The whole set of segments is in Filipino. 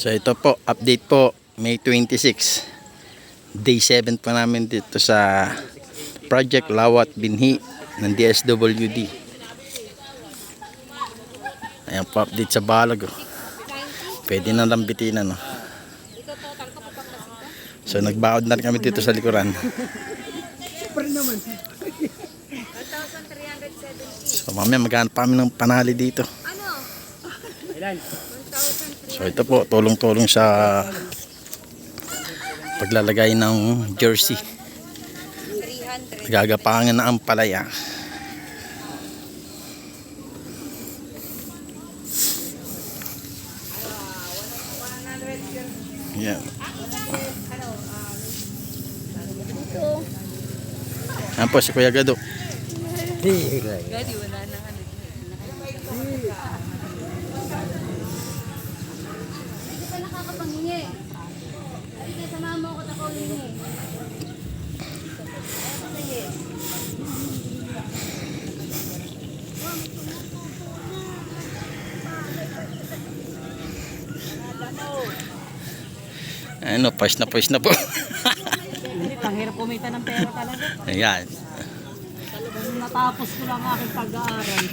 So ito po, update po, May 26. Day 7 pa namin dito sa Project Lawat Binhi ng DSWD. Ayan po, update sa balag. Oh. Pwede na lambitin no? So nagbaod na rin kami dito sa likuran. So mamaya maghanap pa kami ng panali dito. So ito po, tulong-tulong sa paglalagay ng jersey. Gagapangan na ang palaya. Yan. Yan po si Kuya Gado. Gadi, wala na nga. Hindi pa nakakapanghingi. Hindi sa mama ko ako hingi. Sige. Ano, push na po. Hindi, panghirap kumita ng pera talaga. Ayan. Natapos ko lang aking pag-aaral.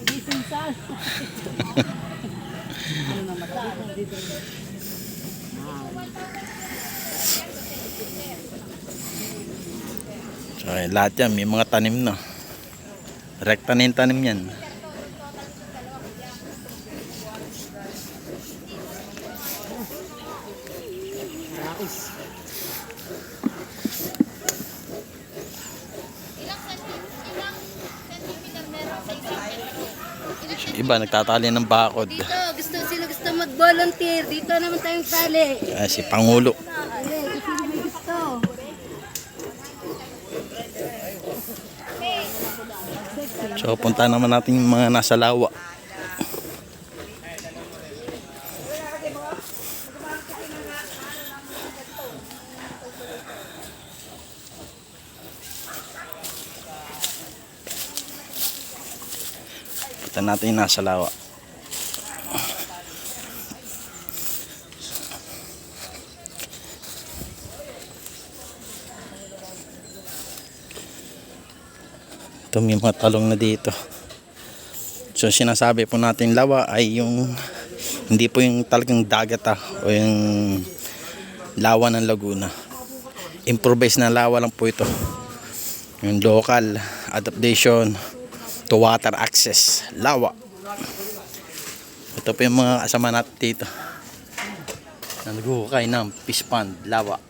Gising sa... Ano na matapos dito? So lahat yan, may mga tanim na. Rekta na yung tanim yan. Iba nagtatali ng bakod. Dito, sino gusto mag-volunteer? Dito naman tayong sali. Si Pangulo. Sino may gusto? So punta naman natin yung mga nasa lawa. Punta natin yung nasa lawa. Ito may mga talong na dito. So sinasabi po natin lawa ay yung hindi po yung talagang dagat o yung lawa ng Laguna. Improvised na lawa lang po ito. Yung local adaptation to water access lawa. Ito po yung mga kasama natin dito na naghuhukay ng fish pond lawa.